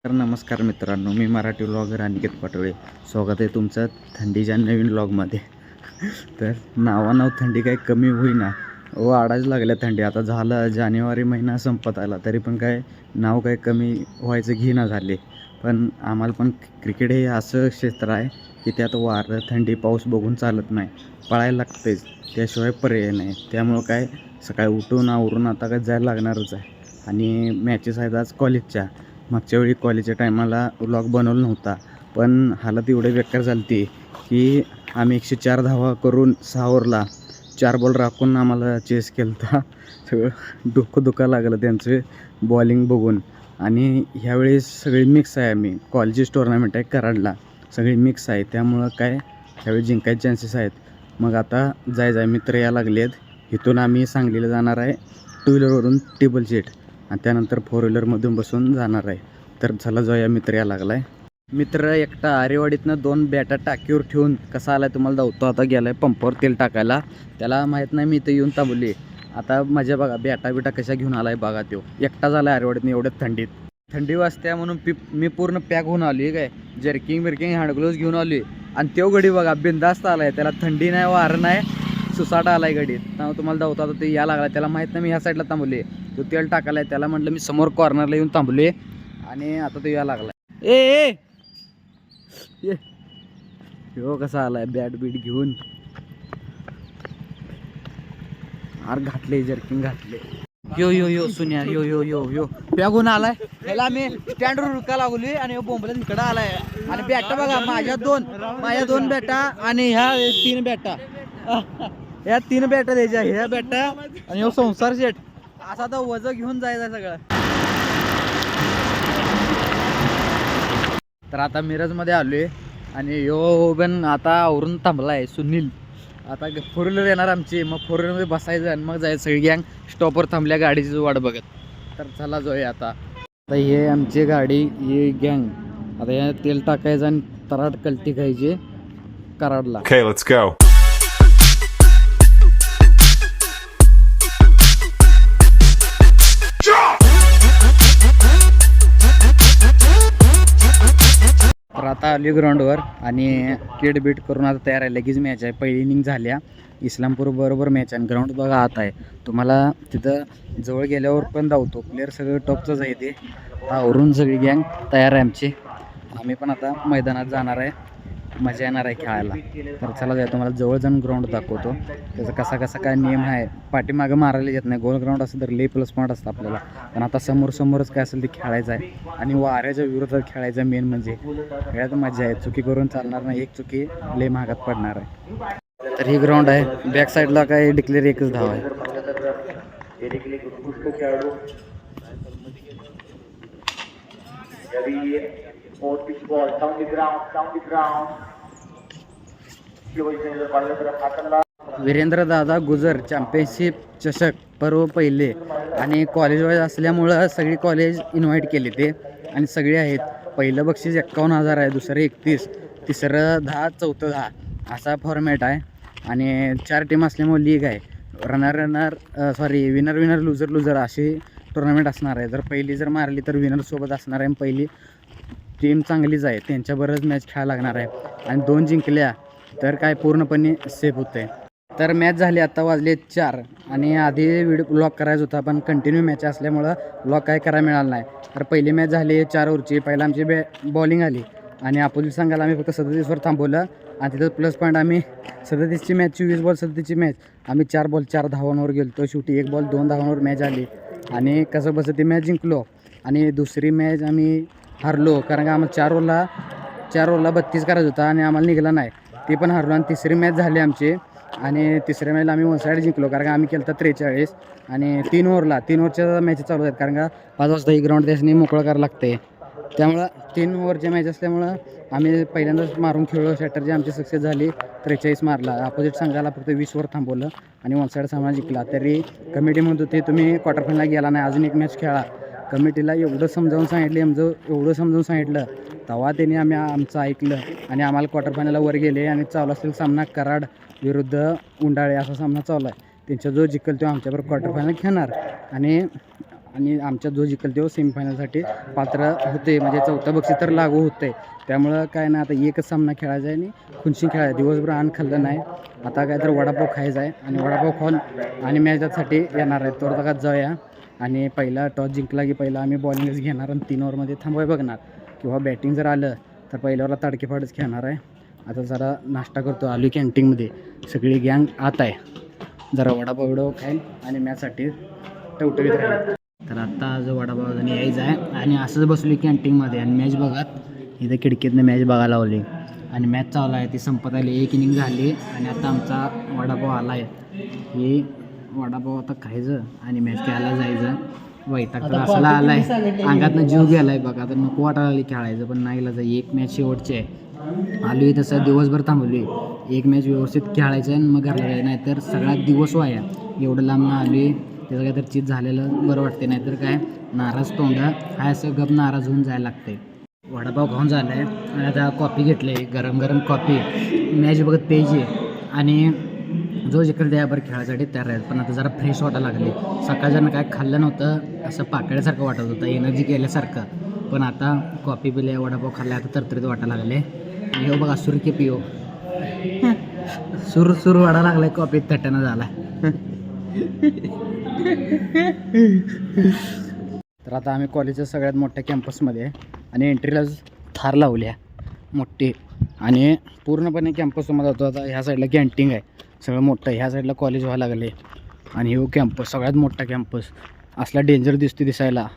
तर नमस्कार मित्रांनो, मी मराठी व्लॉगर अनिकेत पाटोळे. स्वागत आहे तुमचं थंडीच्या नवीन व्लॉगमध्ये. तर नावानाव थंडी काही कमी होईना, वाढायला लागल्या थंडी. आता झालं जानेवारी महिना संपत आला, तरी पण काय नाव काही कमी व्हायचं घेणं झाले. पण आम्हाला पण क्रिकेट हे असं क्षेत्र आहे की त्यात वारं थंडी पाऊस बघून चालत नाही, पळायला लागतेच, त्याशिवाय पर्याय नाही. त्यामुळं काय सकाळी उठून आवरून आता काय जायला लागणारच आहे. आणि मॅचेस आहेत आज कॉलेजच्या. मागच्या वेळी कॉलेजच्या टायमाला व्लॉग बनवला नव्हता, पण हालत एवढे बेकार झाली ती की आम्ही 104 धावा करून 6 ओव्हरला 4 बॉल राखून आम्हाला चेस केला होता. सगळं डोकं दुखायला लागलं त्यांचं बॉलिंग बघून. आणि ह्यावेळेस सगळी मिक्स आहे. आम्ही कॉलेजेस टुर्नामेंट आहे कराडला, सगळी मिक्स आहे. त्यामुळं काय ह्यावेळी जिंकायचे चान्सेस आहेत. मग आता जायचं मित्र या लागले आहेत. इथून आम्ही सांगलीला जाणार आहे टू व्हीलरवरून टेबल सीट, आणि त्यानंतर 4 व्हीलरमधून बसून जाणार आहे. तर चला जाऊया, मित्र या लागला आहे. मित्र एकटा आरेवाडीतनं 2 बॅटा टाकीवर ठेवून कसा आला तुम्हाला धावतो. आता गेला आहे पंपावर तेल टाकायला. त्याला माहीत नाही मी इथं येऊन थांबली. आता मजा बघा, बॅटा कशा घेऊन आला आहे बघा. तो एकटा झाला आहे आरेवाडीतनं एवढ्यात थंडीत. थंडी वाजते म्हणून मी पूर्ण पॅक होऊन आली काय, जर्किंग बिर्किंग हँडग्लोव्ज घेऊन आली. आणि तो गडी बघा बिंदास्त आला आहे, त्याला थंडी नाही वारं नाही, सुसाटा आला आहे गडीत. त्यामुळे तुम्हाला धावतो. आता ते या लागला, त्याला माहीत नाही मी ह्या साईडला थांबले. तो तेल टाकायला आहे, त्याला म्हटलं मी समोर कॉर्नरला येऊन थांबले. आणि आता तो या लागला. ए हो कसा आलाय बॅट बीट घेऊन. आर घातले, जर्किंग घातले. यो सुन्या यो प्यागून आलाय. त्याला मी स्टँडवर रुका लागली आणि बोंबला इकडं आलाय. आणि बॅटा बघा, माझ्या दोन बॅटा आणि ह्या 3 बॅटा. या 3 बॅटा द्यायच्या, ह्या बॅटा आणि ह्यो संसार सेट. असा तर वजन घेऊन जायचं सगळं. तर आता मिरजमध्ये आलो आहे आणि यो पण आता आवरून थांबला आहे सुनील. आता 4 व्हीलर येणार आमची, मग 4 व्हीलरमध्ये बसायचं आणि मग जायचं. सगळी गँग स्टॉपवर थांबल्या गाडीची वाट बघत. तर चला जाऊया आता. आता हे आमची गाडी, ही गँग. आता या तेल टाकायचं आणि तराट कल्टी खायची कराडला. Okay, let's go. तर आता आली ग्राउंडवर आणि किड बीट करून आता तयार आहे. लगेच मॅच आहे, पहिली इनिंग झाल्या. इस्लामपूर बरोबर मॅच आहे. ग्राउंड बघा आत आहे, तुम्हाला तिथं जवळ गेल्यावर पण धावतो. प्लेअर सगळं टॉपचंच आहे. ते आवरून सगळी गँग तयार आहे आमची. आम्ही पण आता मैदानात जाणार आहे, मजा येणार आहे खेळायला. तर चला जाय, तुम्हाला जवळ जाऊन ग्राउंड दाखवतो. त्याचा कसा काय नियम आहे. पाठीमागं मारायला येत नाही. गोल ग्राउंड असेल तर लई प्लस पॉईंट असतं आपल्याला. पण आता समोरच काय असेल ते खेळायचं आहे. आणि वाऱ्याच्या विरोधात खेळायचं मेन म्हणजे. खेळायचं मजा आहे, चुकी करून चालणार नाही. एक चुकी लई महागात पडणार आहे. तर ही ग्राउंड आहे. बॅक साईडला काय डिक्लेअर एकच धाव आहे. वीरेंद्र दादा गुजर चॅम्पियनशिप चषक पर्व पहिले. आणि कॉलेज वाईज असल्यामुळं सगळी कॉलेज इन्व्हाइट केले ते, आणि सगळे आहेत. पहिलं बक्षीस 51,000 आहे, दुसरं 31, तिसरं 10, चौथं 10 असा फॉर्मॅट आहे. आणि 4 टीम असल्यामुळे लीग आहे. विनर लुझर अशी टुर्नामेंट असणार आहे. जर पहिली जर मारली तर विनरसोबत असणार आहे. पहिली टीम चांगलीच आहे, त्यांच्याबरोबरच मॅच खेळायला लागणार आहे. आणि 2 जिंकल्या तर काय पूर्णपणे सेफ होतं आहे. तर मॅच झाली, आता वाजले 4. आणि आधी व्हिडिओ ब्लॉग करायचा होता, पण कंटिन्यू मॅच असल्यामुळं ब्लॉग काय करायला मिळालं नाही. तर पहिली मॅच झाली 4 ओव्हरची. पहिला आमची बॉलिंग आली आणि अपोजिट संघाला आम्ही फक्त 37वर थांबवलं. आणि तिथं प्लस पॉईंट आम्ही 37ची मॅच, 24 बॉल 37ची मॅच. आम्ही 4 बॉल 4 धावांवर गेलो. शेवटी 1 बॉल 2 धावांवर मॅच आली आणि कसं बसं ती मॅच जिंकलो. आणि दुसरी मॅच आम्ही हारलो, कारण का आम्हाला 4 ओव्हरला 32 करायचं होता आणि आम्हाला निघाला नाही, ती पण हारलो. आणि तिसरी मॅच झाली आमची, आणि तिसऱ्या मॅचला आम्ही 1 साईड जिंकलो, कारण का आम्ही केलं होतं 43. आणि 3 ओव्हरच्या मॅचेस चालू आहेत, कारण का 5 वाजता ही ग्राउंड त्याच्याने मोकळं करायला लागते. त्यामुळं 3 ओव्हरच्या मॅच असल्यामुळं आम्ही पहिल्यांदाच मारून खेळलो. स्ट्रॅटर्जी आमची सक्सेस झाली, 43 मारला. अपोजिट संघाला फक्त 20वर थांबवलं आणि 1 साईड सामना जिंकला. तरी कमिटी म्हणत होती तुम्ही क्वार्टर फायनलला गेला नाही, अजून एक मॅच खेळा. कमिटीला एवढं समजावून सांगितलं तेव्हा त्यांनी आमचं ऐकलं आणि आम्हाला क्वार्टर फायनलला वर गेले. आणि चालू असलेला सामना कराड विरुद्ध उंडाळे असा सामना चालू आहे. त्यांचा जो जिंकल तो आमच्याबरोबर क्वार्टर फायनल खेळणार. आणि आणि आमच्या जो जिंकल तो सेमीफायनलसाठी पात्र होते, म्हणजे चौथं बक्षीस तर लागू होते. त्यामुळं काय ना आता एकच सामना खेळायचा आहे आणि खुनशी खेळायचा. दिवसभर अन्न खाल्लं नाही, आता काय तर वडापाव खायचा आहे आणि वडापाव खाऊन आणि मॅच त्यासाठी येणार आहे. तर का जाऊया आणि पहिला टॉस जिंकला की पहिला आम्ही बॉलिंगच घेणार आणि 3 ओव्हरमध्ये थांबवाय बघणार, किंवा बॅटिंग जर आलं तर पहिल्यावरला तडकेफाडच खेळणार आहे. आता जरा नाश्ता करतो, आलू कॅन्टीनमध्ये सगळी गँग आत आहे, जरा वडापाव खाईन आणि मॅचसाठी टवटवीत राहील. तर आत्ता आज वडापाव यायचं आहे आणि असंच बसली कॅन्टीनमध्ये आणि मॅच बघत, इथं खिडकीतनं मॅच बघायला लावली आणि मॅच चालू आहे, ती संपत आली, 1 इनिंग झाली आणि आता आमचा वडापाव आला आहे. हे वडापाव आता खायचं आणि मॅच खेळायला जायचं. वैताग तर असला आला आहे, अंगातनं जीव गेला आहे बघा. आता नको वाटायला लागली खेळायचं, पण नाही जायचं. एक मॅच शेवटची आहे, आलो आहे तसं दिवसभर थांबवली. एक मॅच व्यवस्थित खेळायचं आणि मग घरला जायचं, नाहीतर सगळा दिवस वाया. एवढं लांब आलो आहे, त्याचं काहीतरी चीज झालेलं बरं वाटते, नाहीतर काय नाराज तोंडा हा असं गप नाराज होऊन जायला लागते. वडापाव खाऊन झाला आहे आणि आता कॉफी घेतली आहे, गरम गरम कॉफी. मॅच बघत प्यायची आणि जो जिकडे त्यावर खेळायसाठी तयार आहे. पण आता जरा फ्रेश वाटायला लागले. सकाळच्यानं काय खाल्लं नव्हतं, असं पाकळ्यासारखं वाटत होतं, एनर्जी केल्यासारखं. पण आता कॉफी पिले, वडापाव खाल्ला, आता तरतरीत वाटायला लागले. आणि हो बघा सुर के पिओ, सुर वाढायला लागलाय, कॉफीत तट्यानं झाला. तर आता आम्ही कॉलेजच्या सगळ्यात मोठ्या कॅम्पसमध्ये आणि एंट्रीलाच थार लावल्या मोठी आणि पूर्णपणे कॅम्पसमध्ये जातो. आता ह्या साईडला कॅन्टीन आहे, सगळं मोठं. ह्या साईडला कॉलेज व्हायला लागले आणि हो कॅम्पस सगळ्यात मोठा कॅम्पस असला डेंजर दिसायला.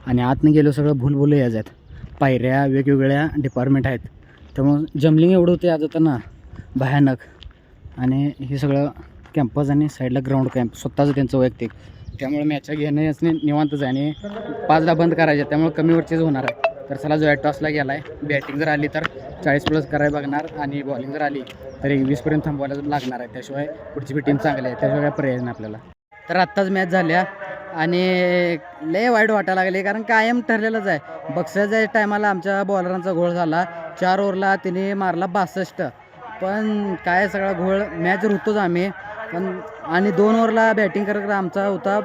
आणि आतनं गेलो सगळं भूलभुलं यायचं आहेत, पायऱ्या वेगवेगळ्या डिपार्टमेंट आहेत, त्यामुळं जम्बलिंग एवढं होते आज आता ना भयानक. आणि हे सगळं कॅम्पस आणि साईडला ग्राउंड कॅम्प स्वतःचं त्यांचं वैयक्तिक, त्यामुळे मॅचा घेण्यास निवांतच आहे आणि 5ला बंद करायचे, त्यामुळे कमी वरचीच होणार आहे. तर चला जो टॉसला गेला आहे, बॅटिंग जर आली तर 40+ करायला बघणार आणि बॉलिंग जर आली तर 21पर्यंत थांबवायला लागणार आहे. त्याशिवाय पुढची बी टीम चांगली आहे, त्याशिवाय काय पर्याय नाही आपल्याला. तर आत्ताच मॅच झाल्या आणि लय वाईट वाटायला लागले, कारण कायम ठरलेलंच आहे. बक्षाच्या टायमाला आमच्या बॉलरांचा घोळ झाला, 4 ओव्हरला तिने मारला 62, पण काय सगळा घोळ मॅच होतोच आम्ही. पण आणि 2 ओव्हरला बॅटिंग करत आमचा होता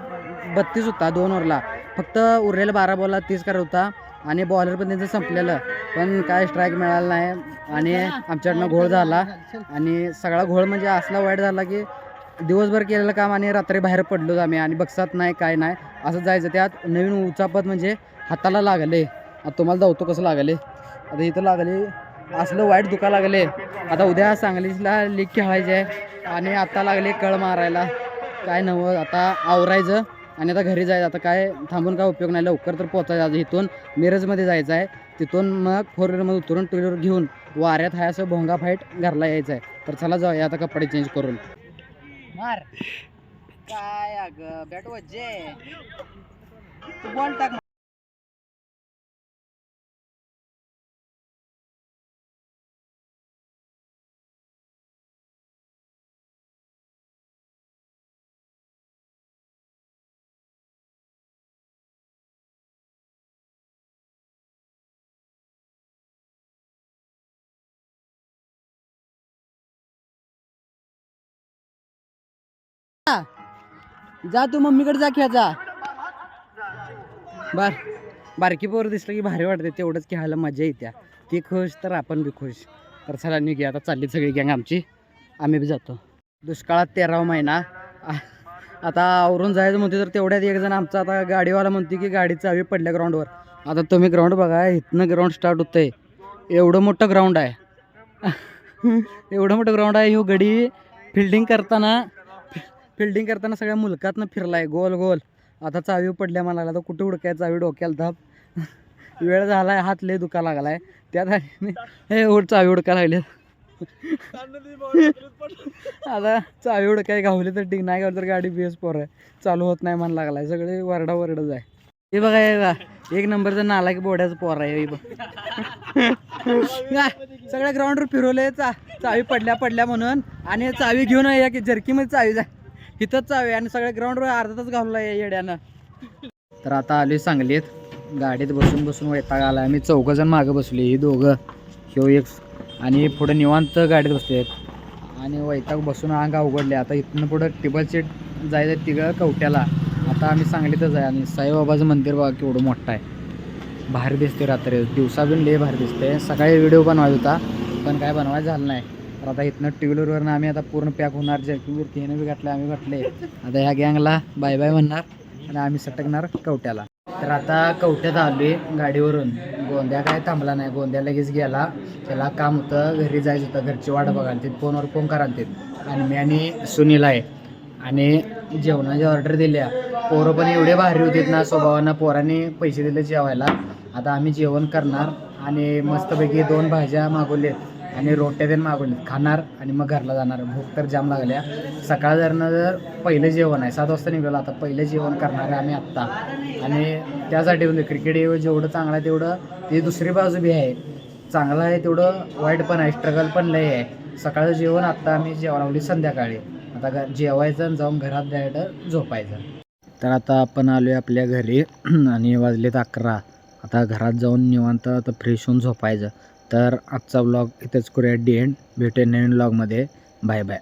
32 होता, 2 ओव्हरला फक्त उरलेला 12 बॉलला 30 करत होता आणि बॉलर पण त्यांचं संपलेलं, पण काय स्ट्राईक मिळाला नाही आणि आमच्याकडनं घोळ झाला. आणि सगळा घोळ म्हणजे असला वाईट झाला की दिवसभर केलेलं काम आणि रात्री बाहेर पडलो आम्ही आणि बक्षात नाही काय नाही असं जायचं. त्यात नवीन उचापत म्हणजे हाताला लागले, आता तुम्हाला धावतो कसं लागले, आता इथं लागले, असलं वाईट दुखा लागले. आता उद्या सांगलीला लीग खेळायचे आहे आणि आता लागले कळ मारायला, काय नवं. आता आवरायचं आणि आता घरी जायचं. आता काय थांबून काय उपयोग नाही, लवकर तर पोचायचं. आज इथून मिरजमध्ये जायचं आहे, तिथून मग 4 व्हीलरमध्ये उतरून 2 व्हीलर घेऊन वाऱ्यात आहे असं भोंगा फाईट घरला यायचं आहे. तर चला जाऊया आता कपडे चेंज करून. मार काय अगं बॅट वज्जे, तू बॉल टाक. जा तू मम्मीकडे जा, खेळ जा. बारकी पोर दिसलं की भारी वाटते, तेवढंच खेळायला मजा येत्या. ती खुश तर आपण बी खुश. तर चला निघूया आता, चालली सगळी गँग आमची, आम्ही बी जातो. दुष्काळात 13वा महिना, आता आवरून जायचं म्हणते तर तेवढ्यात एक जण आमचा आता गाडीवाला म्हणते की गाडी चावी पडल्या ग्राउंडवर. आता तुम्ही ग्राउंड बघा, इथनं ग्राउंड स्टार्ट होतंय, एवढं मोठं ग्राउंड आहे. एवढं मोठं ग्राउंड आहे. ह्यो गडी फिल्डिंग करताना सगळ्या मुलकातनं फिरलाय गोल गोल. आता चावी पडल्या मला, आता कुठं उडकाय चावी, डोक्याला धाप. वेळ झालाय, हात लय दुखा लागलाय, त्यात हे चावी उडका लागले. आता चावी उडकाय गावली तर ठीक, नाही गावली तर गाडी बेस पोर आहे, चालू होत नाही म्हण लागलाय. सगळे वरडाच आहे. हे बघा, हे बघा, एक नंबरचं नाला की बोड्याचं पोर आहे. सगळ्या ग्राउंडवर फिरवले चावी पडल्या म्हणून, आणि चावी घेऊन या की जर्कीमध्ये चावी जा, इथंच चावी, आणि सगळ्या ग्राउंडवर अर्धा तास घालवला येड्यानं. तर आता आलोय सांगलीत, गाडीत बसून वैताग आला. आम्ही 4 जण मागं बसले, ही 2 ह्यो 1 आणि पुढे निवांत गाडीत बसले आणि वैताग बसून अंग अवघडले. आता इथनं पुढं टिबल सीट जायचं तिघं कवट्याला. आता आता आम्ही सांगलीतच आहे आणि साईबाबाचं मंदिर बघा केवढं मोठं आहे, भारी दिसते रात्री, दिवसा बिन लय भारी दिसते. सकाळी व्हिडिओ बनवायचा होता पण काय बनवायचं झालं नाही. तर आता इथनं टू व्हीलरवरनं आम्ही आता पूर्ण पॅक होणार, जर्किंग बिर्किंग बी घातलं, आम्ही घातले. आता ह्या गँगला बाय बाय म्हणणार आणि आम्ही सटकणार कवट्याला. तर आता कवट्यात आलो आहे गाडीवरून. गोंद्या काय थांबला नाही, गोंद्या लगेच गेला, त्याला काम होतं, घरी जायचं होतं, घरची वाट बघायला ते फोनवर फोन करायला ते. आणि मी आणि सुनील आहे आणि जेवणाच्या ऑर्डर दिल्या. पोरं पण एवढे भारी होते ना स्वभावानं, पोरांनी पैसे दिले जेवायला. आता आम्ही जेवण करणार आणि मस्तपैकी 2 भाज्या मागवलेत आणि रोट्या पण मागवलेत, खाणार आणि मग घरला जाणार. भूक तर जाम लागल्या. सकाळ जर पहिलं जेवण आहे, 7 वाजता निघालो, आता पहिलं जेवण करणार आहे आम्ही आत्ता. आणि त्यासाठी म्हणजे क्रिकेट जेवढं चांगलं आहे तेवढं ती दुसरी बाजू बी आहे, चांगलं आहे तेवढं वाईट पण आहे, स्ट्रगल पण लय आहे. सकाळचं जेवण आत्ता आम्ही जेवणावली संध्याकाळी, आता जेवायचं आणि जाऊन घरात डायरेक्ट झोपायचं. तर आता आपण आलो आहे आपल्या घरी आणि वाजलेत 11. आता घरात जाऊन निवांत आता फ्रेश होऊन झोपायचं. तर आजचा व्लॉग इथंच करूया एंड. भेटूया नवीन व्लॉगमध्ये. Bye bye.